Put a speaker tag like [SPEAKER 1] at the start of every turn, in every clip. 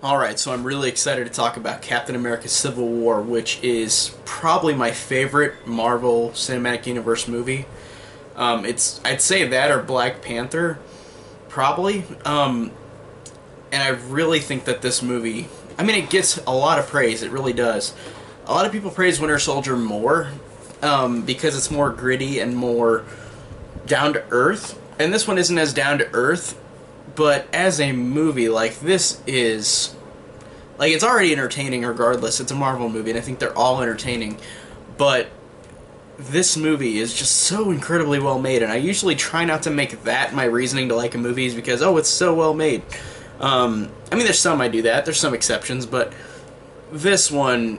[SPEAKER 1] Alright, so I'm really excited to talk about Captain America Civil War, which is probably my favorite Marvel Cinematic Universe movie. I'd say that or Black Panther, probably. And I really think that this movie, it gets a lot of praise, it really does. A lot of people praise Winter Soldier more, because it's more gritty and more down to earth. And this one isn't as down to earth, but as a movie, this is... it's already entertaining regardless. It's a Marvel movie, and I think they're all entertaining. But this movie is just so incredibly well made, and I usually try not to make that my reasoning to like a movie is because, oh, it's so well made. There's some I do that. There's some exceptions, but this one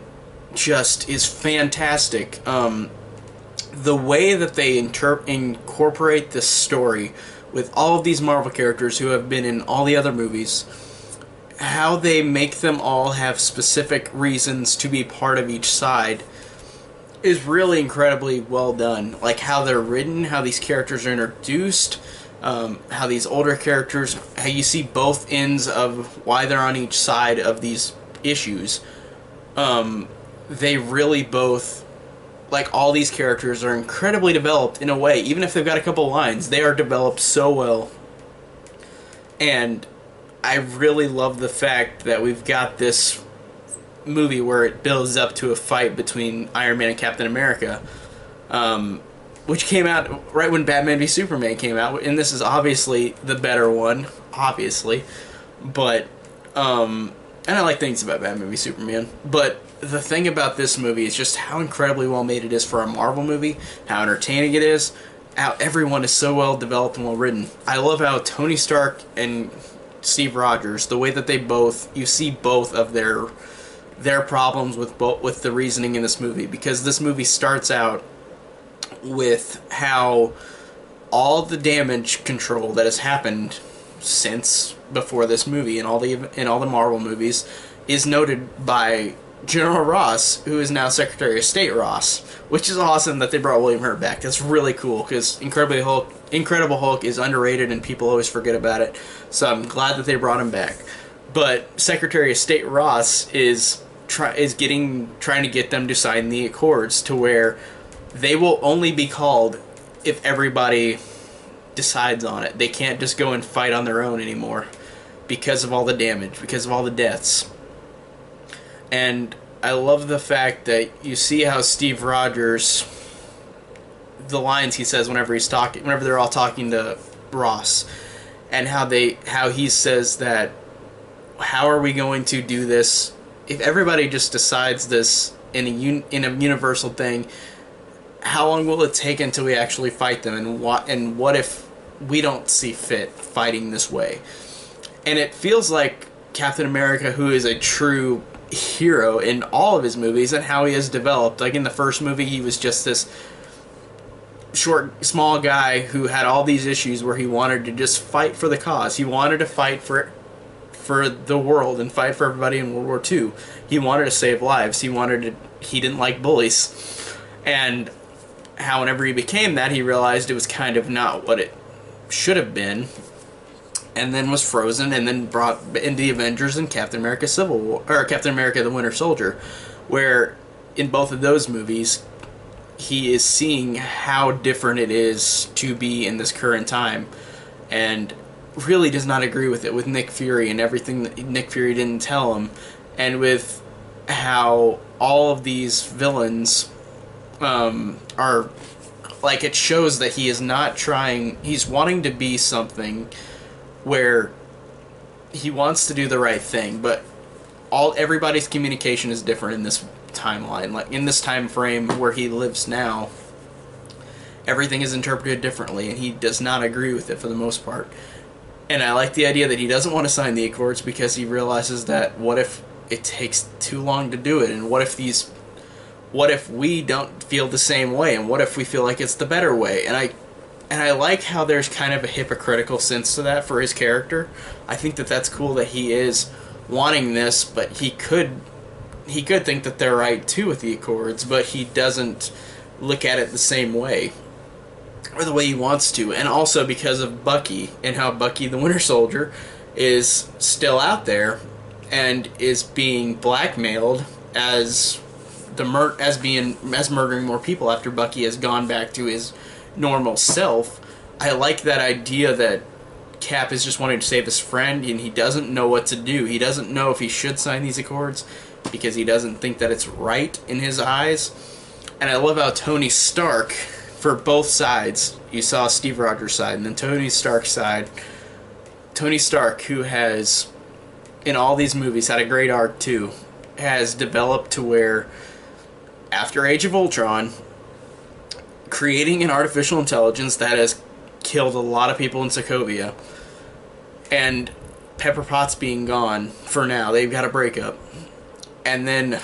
[SPEAKER 1] just is fantastic. The way that they incorporate this story with all of these Marvel characters who have been in all the other movies, how they make them all have specific reasons to be part of each side is really incredibly well done. Like how they're written, how these characters are introduced, how these older characters, how you see both ends of why they're on each side of these issues. They really both, all these characters are incredibly developed in a way. Even if they've got a couple lines, they are developed so well. And I really love the fact that we've got this movie where it builds up to a fight between Iron Man and Captain America, which came out right when Batman v Superman came out, and this is obviously the better one, obviously, but, and I like things about Batman v Superman, but the thing about this movie is just how incredibly well made it is for a Marvel movie, how entertaining it is, how everyone is so well developed and well written. I love how Tony Stark and Steve Rogers, the way that you see both of their problems with the reasoning in this movie, because this movie starts out with how all the damage control that has happened since before this movie and all the Marvel movies is noted by General Ross, who is now Secretary of State Ross, which is awesome that they brought William Hurt back. That's really cool, because Incredible Hulk is underrated and people always forget about it, so I'm glad that they brought him back. But Secretary of State Ross is trying to get them to sign the Accords to where they will only be called if everybody decides on it. They can't just go and fight on their own anymore because of all the damage, because of all the deaths. And I love the fact that you see how Steve Rogers, the lines he says whenever they're all talking to Ross, and how he says that, how are we going to do this if everybody just decides this in a universal thing? How long will it take until we actually fight them, and what if we don't see fit fighting this way? And it feels like Captain America, who is a true hero in all of his movies, and how he has developed. Like in the first movie, he was just this short, small guy who had all these issues where he wanted to just fight for the cause. He wanted to fight for the world and fight for everybody in World War II. He wanted to save lives. He didn't like bullies. And how whenever he became that, he realized it was kind of not what it should have been, and then was frozen, and then brought into the Avengers and Captain America Civil War, or Captain America the Winter Soldier, where in both of those movies he is seeing how different it is to be in this current time, and really does not agree with it, with Nick Fury and everything that Nick Fury didn't tell him, and with how all of these villains are, it shows that he is not trying, he's wanting to be something where he wants to do the right thing, but everybody's communication is different in this timeline. Like in this time frame where he lives now, everything is interpreted differently, and he does not agree with it for the most part. And I like the idea that he doesn't want to sign the Accords because he realizes that what if it takes too long to do it, and what if we don't feel the same way, and what if we feel like it's the better way? And I like how there's kind of a hypocritical sense to that for his character. I think that that's cool that he is wanting this, but he could think that they're right too with the Accords, but he doesn't look at it the same way, or the way he wants to. And also because of Bucky, and how Bucky the Winter Soldier is still out there, and is being blackmailed as as murdering more people after Bucky has gone back to his normal self. I like that idea that Cap is just wanting to save his friend, and he doesn't know what to do. He doesn't know if he should sign these accords because he doesn't think that it's right in his eyes. And I love how Tony Stark, for both sides, you saw Steve Rogers' side, and then Tony Stark's side. Tony Stark, who has, in all these movies, had a great arc too, has developed to where, after Age of Ultron, creating an artificial intelligence that has killed a lot of people in Sokovia, and Pepper Potts being gone for now, they've got a breakup. And then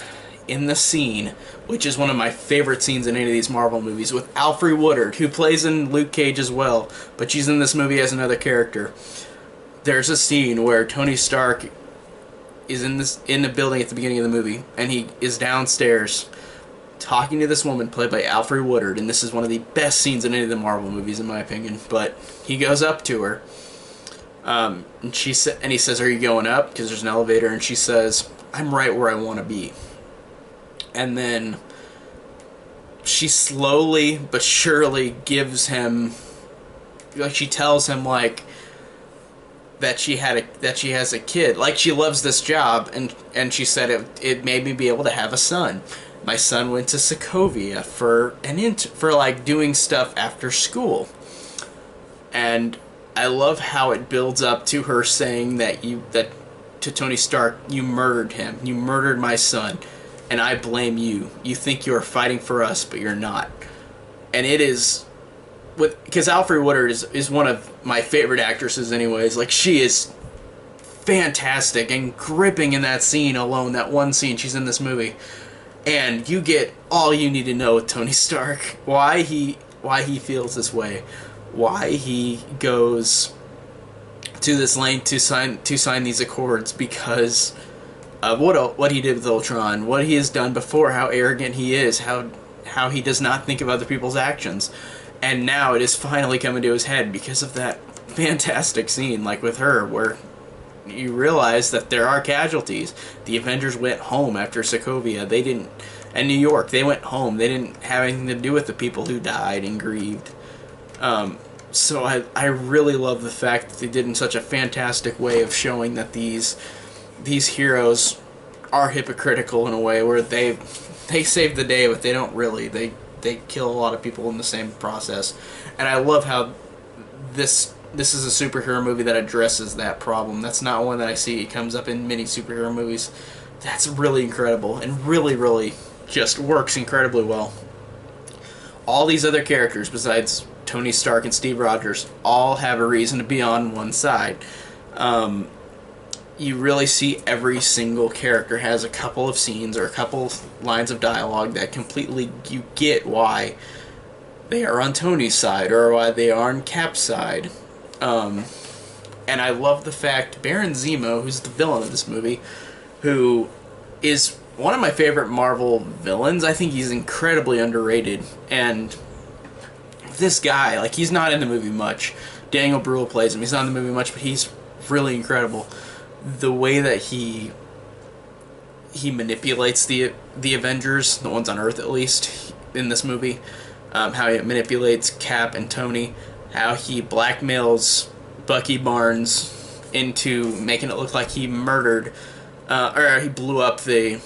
[SPEAKER 1] in the scene, which is one of my favorite scenes in any of these Marvel movies, with Alfre Woodard, who plays in Luke Cage as well, but she's in this movie as another character. There's a scene where Tony Stark is in the building at the beginning of the movie, and he is downstairs talking to this woman played by Alfre Woodard, and this is one of the best scenes in any of the Marvel movies in my opinion. But he goes up to her, and he says, "Are you going up?" Because there's an elevator, and she says, "I'm right where I want to be." And then she slowly but surely gives him, like, she tells him, like, that she has a kid, like, she loves this job, and she said it made me be able to have a son. My son went to Sokovia for like doing stuff after school. And I love how it builds up to her saying that to Tony Stark, "You murdered him. You murdered my son, and I blame you. You think you're fighting for us, but you're not." And it is, because Alfre Woodard is one of my favorite actresses anyways. Like, she is fantastic and gripping in that scene alone, that one scene she's in this movie. And you get all you need to know with Tony Stark. Why he feels this way. Why he goes to this length to sign these accords, because of what he did with Ultron, what he has done before, how arrogant he is, how he does not think of other people's actions. And now it is finally coming to his head because of that fantastic scene, like with her, where you realize that there are casualties. The Avengers went home after Sokovia. They didn't, and New York, they went home. They didn't have anything to do with the people who died and grieved. So I really love the fact that they did in such a fantastic way of showing that these heroes are hypocritical in a way where they save the day, but they don't really. They kill a lot of people in the same process. And I love how this is a superhero movie that addresses that problem. That's not one that I see. It comes up in many superhero movies. That's really incredible and really, really just works incredibly well. All these other characters besides Tony Stark and Steve Rogers all have a reason to be on one side. You really see every single character has a couple of scenes or a couple lines of dialogue that completely, you get why they are on Tony's side or why they are on Cap's side. And I love the fact Baron Zemo, who's the villain of this movie, who is one of my favorite Marvel villains. I think he's incredibly underrated. And this guy, like, he's not in the movie much. Daniel Bruhl plays him. He's not in the movie much, but he's really incredible. The way that he manipulates the Avengers, the ones on Earth at least, in this movie, how he manipulates Cap and Tony, how he blackmails Bucky Barnes into making it look like he murdered, or he blew up the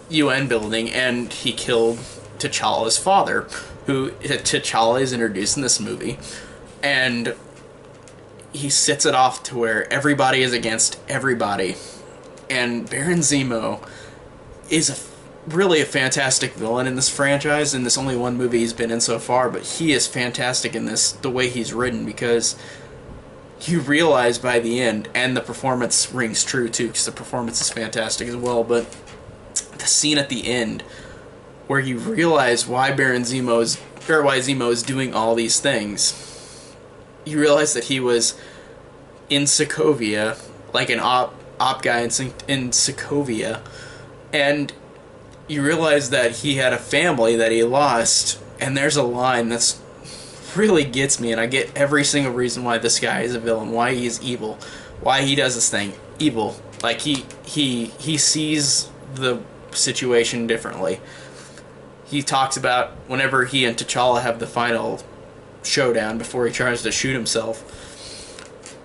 [SPEAKER 1] UN building and he killed T'Challa's father, who T'Challa is introduced in this movie, and he sets it off to where everybody is against everybody. And Baron Zemo is really a fantastic villain in this franchise, in this only one movie he's been in so far, but he is fantastic in this, the way he's written, because you realize by the end, and the performance rings true too, because the performance is fantastic as well, but the scene at the end where you realize why why Zemo is doing all these things. You realize that he was in Sokovia, like an op guy in Sokovia, and you realize that he had a family that he lost, and there's a line that's really gets me, and I get every single reason why this guy is a villain, why he is evil, why he does this thing. Evil. Like he sees the situation differently. He talks about whenever he and T'Challa have the final showdown before he tries to shoot himself.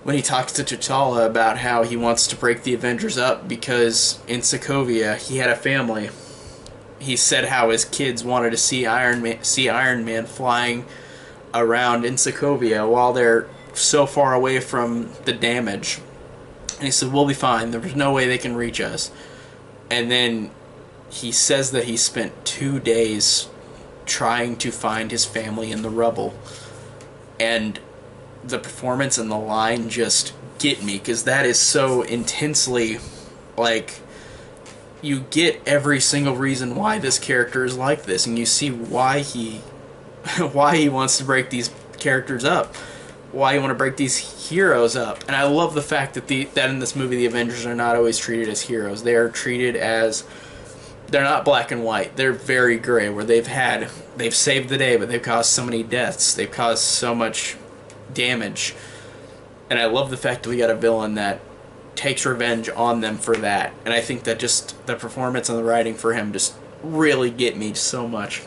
[SPEAKER 1] When he talks to T'Challa about how he wants to break the Avengers up because in Sokovia he had a family. He said how his kids wanted to see Iron Man flying around in Sokovia while they're so far away from the damage. And he said, we'll be fine. There's no way they can reach us. And then he says that he spent 2 days trying to find his family in the rubble. And the performance and the line just get me, because that is so intensely, like, you get every single reason why this character is like this, and you see why he wants to break these characters up, why you want to break these heroes up. And I love the fact that that in this movie the Avengers are not always treated as heroes. They are treated as, they're not black and white. They're very gray, where they've saved the day, but they've caused so many deaths. They've caused so much damage. And I love the fact that we got a villain that takes revenge on them for that. And I think that just the performance and the writing for him just really get me so much.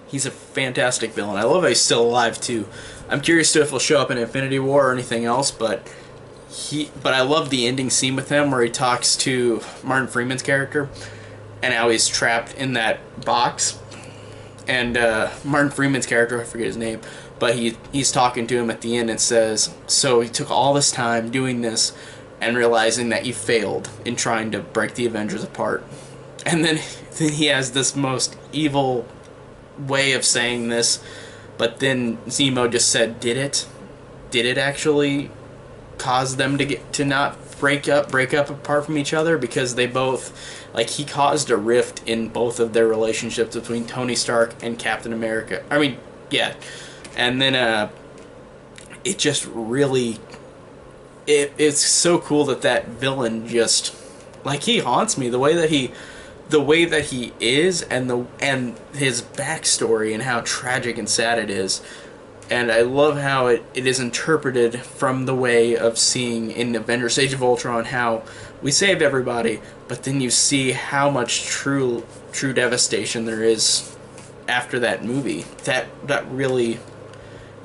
[SPEAKER 1] He's a fantastic villain. I love how he's still alive too. I'm curious to if he'll show up in Infinity War or anything else, but I love the ending scene with him where he talks to Martin Freeman's character and how he's trapped in that box. And Martin Freeman's character, I forget his name, but he's talking to him at the end and says, so he took all this time doing this and realizing that you failed in trying to break the Avengers apart. And then he has this most evil way of saying this, but then Zemo just said, did it actually cause them to not break up apart from each other? Because they both, like, he caused a rift in both of their relationships between Tony Stark and Captain America. I mean, yeah. And then it just really, it's so cool that villain just, like, he haunts me. The way that he is, and his backstory and how tragic and sad it is. And I love how it is interpreted from the way of seeing in Avengers Age of Ultron how we saved everybody, but then you see how much true devastation there is after that movie. That really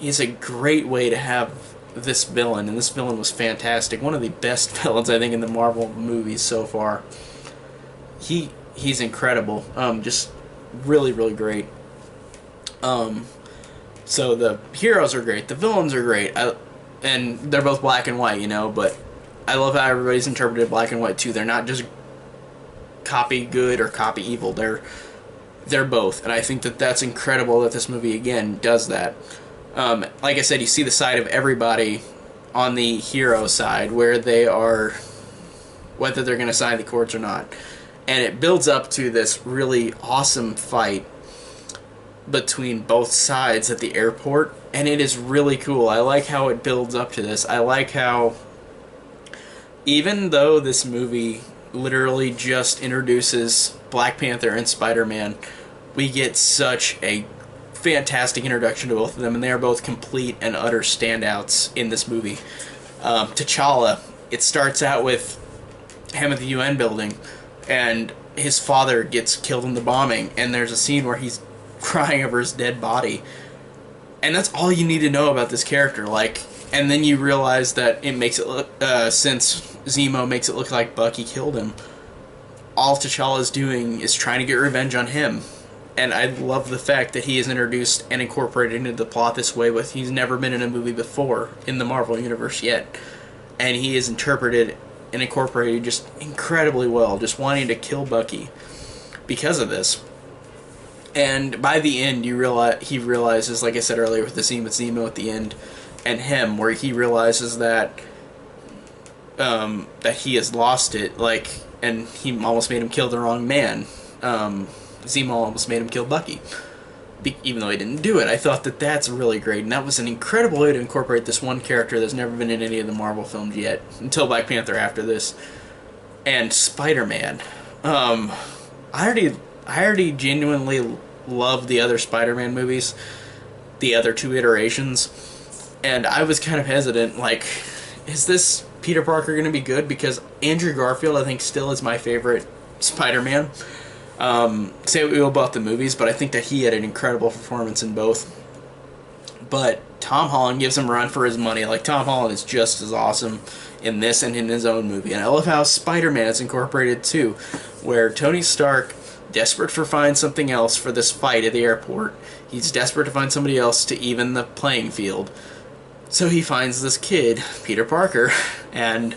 [SPEAKER 1] is a great way to have this villain, and this villain was fantastic. One of the best villains, I think, in the Marvel movies so far. He's incredible. Just really, really great. So the heroes are great. The villains are great. And they're both black and white, you know, but I love how everybody's interpreted black and white too. They're not just copy good or copy evil. They're both. And I think that's incredible that this movie, again, does that. Like I said, you see the side of everybody on the hero side, where they are, whether they're going to sign the cords or not. And it builds up to this really awesome fight between both sides at the airport, and it is really cool. I like how it builds up to this. I like how, even though this movie literally just introduces Black Panther and SpiderMan, we get such a fantastic introduction to both of them, and they are both complete and utter standouts in this movie. T'Challa, it starts out with him at the UN building, and his father gets killed in the bombing, and there's a scene where he's crying over his dead body, and that's all you need to know about this character. Like, and then you realize that it makes it look, since Zemo makes it look like Bucky killed him, all T'Challa's doing is trying to get revenge on him. And I love the fact that he is introduced and incorporated into the plot this way. He's never been in a movie before in the Marvel Universe yet, and he is interpreted and incorporated just incredibly well, just wanting to kill Bucky because of this. And by the end, he realizes, like I said earlier, with the scene with Zemo at the end, and him, where he realizes that that he has lost it, like, and he almost made him kill the wrong man. Zemo almost made him kill Bucky, even though he didn't do it. I thought that's really great, and that was an incredible way to incorporate this one character that's never been in any of the Marvel films yet, until Black Panther after this. And Spider-Man. I already genuinely love the other Spider-Man movies, the other two iterations, and I was kind of hesitant, like, is this Peter Parker going to be good because Andrew Garfield, I think, still is my favorite Spider-Man. Say what we will about the movies, but I think that he had an incredible performance in both. But Tom Holland gives him a run for his money. Like, Tom Holland is just as awesome in this and in his own movie. And I love how Spider-Man is incorporated too, where Tony Stark, desperate for find something else for this fight at the airport, he's desperate to find somebody else to even the playing field. So he finds this kid, Peter Parker, and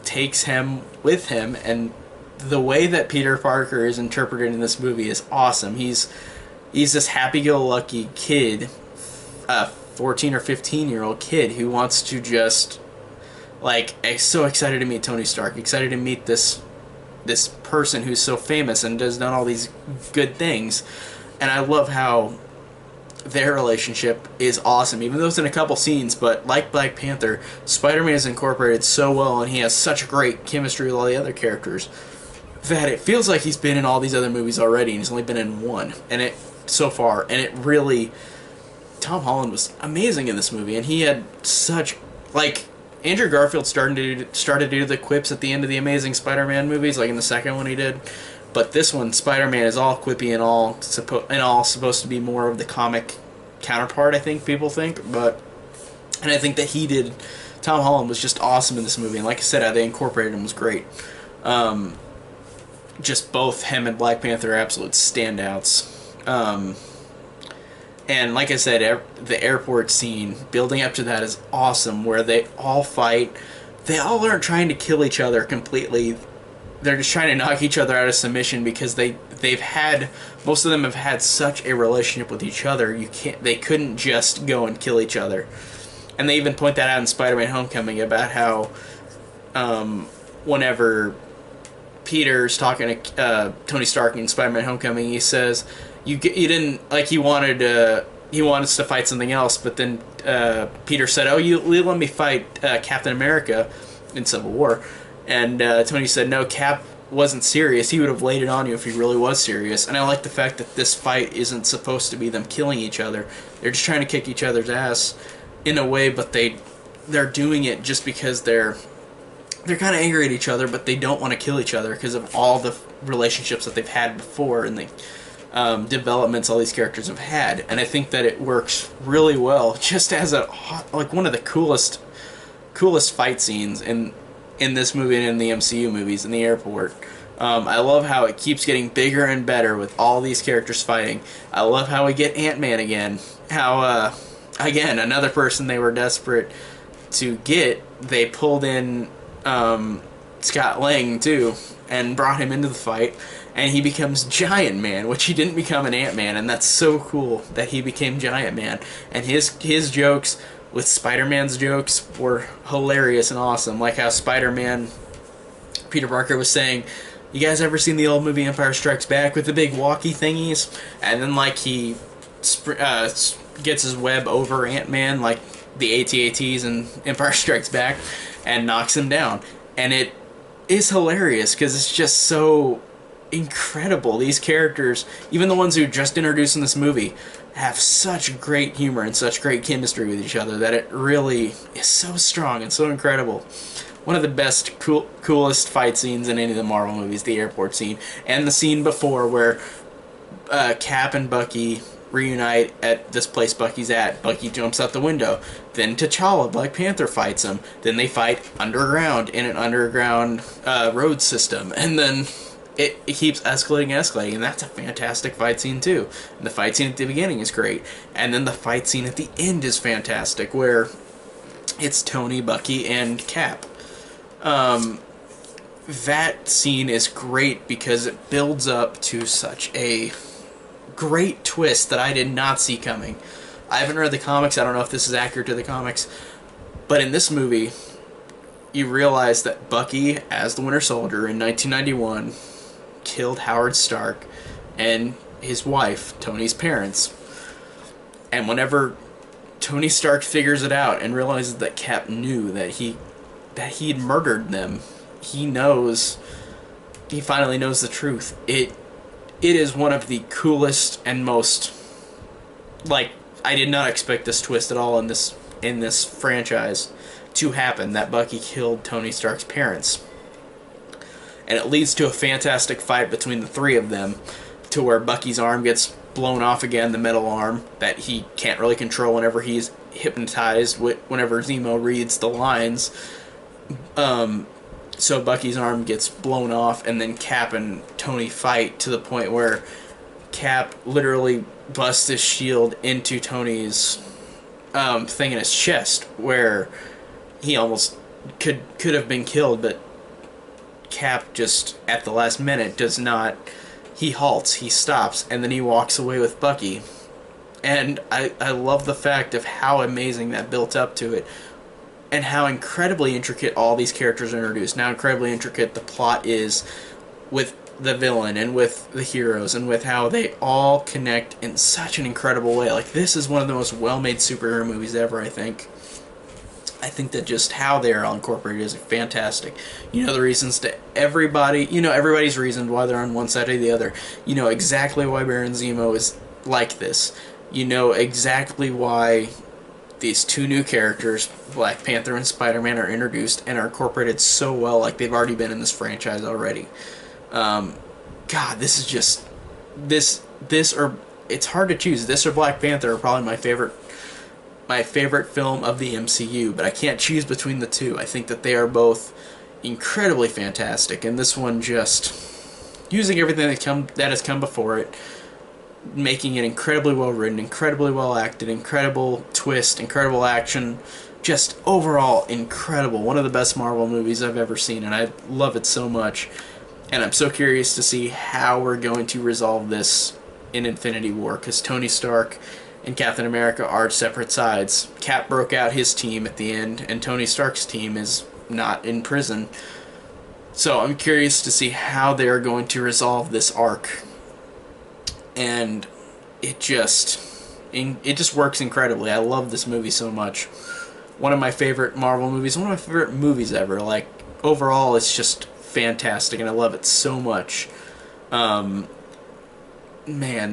[SPEAKER 1] takes him with him. And the way that Peter Parker is interpreted in this movie is awesome. He's this happy-go-lucky kid, 14 or 15-year-old kid who wants to just, like, is so excited to meet Tony Stark, excited to meet this person who's so famous and has done all these good things. And I love how their relationship is awesome, even though it's in a couple scenes. But like Black Panther, Spider-Man is incorporated so well, and he has such great chemistry with all the other characters that it feels like he's been in all these other movies already, and he's only been in one so far. And it really, Tom Holland was amazing in this movie, and he had such, like, Andrew Garfield started to do the quips at the end of the Amazing Spider-Man movies, like in the second one he did. But this one, Spider-Man is all quippy and all supposed to be more of the comic counterpart, I think people think. And I think that Tom Holland was just awesome in this movie. And like I said, how they incorporated him was great. Just both him and Black Panther are absolute standouts. And like I said, the airport scene, building up to that is awesome, where they all fight. They all aren't trying to kill each other completely. They're just trying to knock each other out of submission because most of them have had such a relationship with each other. They couldn't just go and kill each other. And they even point that out in Spider-Man Homecoming about how whenever Peter's talking to Tony Stark in Spider-Man Homecoming, he says, you didn't, like, he wanted us to fight something else, but then Peter said, oh, you let me fight Captain America in Civil War. And Tony said, no, Cap wasn't serious. He would have laid it on you if he really was serious. And I like the fact that this fight isn't supposed to be them killing each other. They're just trying to kick each other's ass in a way, but they're doing it just because they're kind of angry at each other, but they don't want to kill each other because of all the relationships that they've had before and the developments all these characters have had. And I think that it works really well, just as one of the coolest fight scenes in this movie and in the MCU movies in the airport. I love how it keeps getting bigger and better with all these characters fighting. I love how we get Ant-Man again. How, again, another person they were desperate to get, they pulled in Scott Lang, too, and brought him into the fight. And he becomes Giant Man, which he didn't become an Ant-Man, and that's so cool that he became Giant Man. And his jokes with Spider-Man's jokes were hilarious and awesome. Like how Spider-Man, Peter Parker was saying, you guys ever seen the old movie Empire Strikes Back with the big walkie thingies? And then, like, he gets his web over Ant-Man, like the AT-ATs in Empire Strikes Back, and knocks him down. And it is hilarious because it's just so incredible. These characters, even the ones who just introduced in this movie, have such great humor and such great chemistry with each other that it really is so strong and so incredible. One of the best, coolest fight scenes in any of the Marvel movies, the airport scene, and the scene before where Cap and Bucky reunite at this place Bucky's at. Bucky jumps out the window. Then T'Challa, Black Panther, fights him. Then they fight underground in an underground road system. And then it keeps escalating, and that's a fantastic fight scene too. And the fight scene at the beginning is great, and then the fight scene at the end is fantastic, where it's Tony, Bucky, and Cap. That scene is great because it builds up to such a great twist that I did not see coming. I haven't read the comics, I don't know if this is accurate to the comics, but in this movie, you realize that Bucky, as the Winter Soldier in 1991, killed Howard Stark and his wife, Tony's parents. And whenever Tony Stark figures it out and realizes that Cap knew that he'd murdered them, he finally knows the truth. It is one of the coolest and most, like, I did not expect this twist at all in this franchise. to happen, that Bucky killed Tony Stark's parents. And it leads to a fantastic fight between the three of them, to where Bucky's arm gets blown off again, the metal arm that he can't really control whenever he's hypnotized, whenever Zemo reads the lines. So Bucky's arm gets blown off, and then Cap and Tony fight to the point where Cap literally busts his shield into Tony's thing in his chest, where he almost could have been killed, but Cap just at the last minute does not. He halts, he stops, and then he walks away with Bucky. And I love the fact of how amazing that built up to it, and how incredibly intricate all these characters are introduced. Now, incredibly intricate the plot is with the villain and with the heroes, and with how they all connect in such an incredible way. Like, this is one of the most well-made superhero movies ever, I think. I think that just how they are all incorporated is fantastic. You know the reasons to everybody, you know everybody's reason why they're on one side or the other. You know exactly why Baron Zemo is like this. You know exactly why these two new characters, Black Panther and Spider-Man, are introduced and are incorporated so well, like they've already been in this franchise already. God, this is just, this or, it's hard to choose. This or Black Panther are probably my favorite film of the MCU, but I can't choose between the two. I think that they are both incredibly fantastic, and this one just using everything that has come before it, making it incredibly well written, incredibly well acted, incredible twist, incredible action, just overall incredible. One of the best Marvel movies I've ever seen, and I love it so much. And I'm so curious to see how we're going to resolve this in Infinity War, because Tony Stark and Captain America are separate sides. Cap broke out his team at the end, and Tony Stark's team is not in prison. So I'm curious to see how they are going to resolve this arc. And it just works incredibly. I love this movie so much. One of my favorite Marvel movies, one of my favorite movies ever. Like, overall, it's just fantastic, and I love it so much. Man,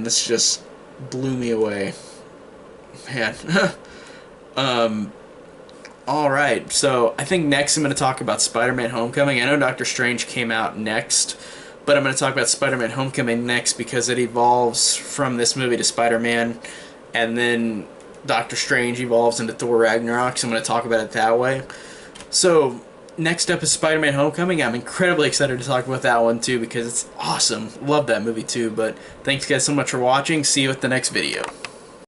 [SPEAKER 1] this just blew me away. Man. Alright, so I think next I'm going to talk about Spider-Man Homecoming. I know Doctor Strange came out next, but I'm going to talk about Spider-Man Homecoming next because it evolves from this movie to Spider-Man, and then Doctor Strange evolves into Thor Ragnarok, so I'm going to talk about it that way. So, next up is Spider-Man Homecoming. I'm incredibly excited to talk about that one too because it's awesome. Love that movie too, but thanks guys so much for watching. See you at the next video.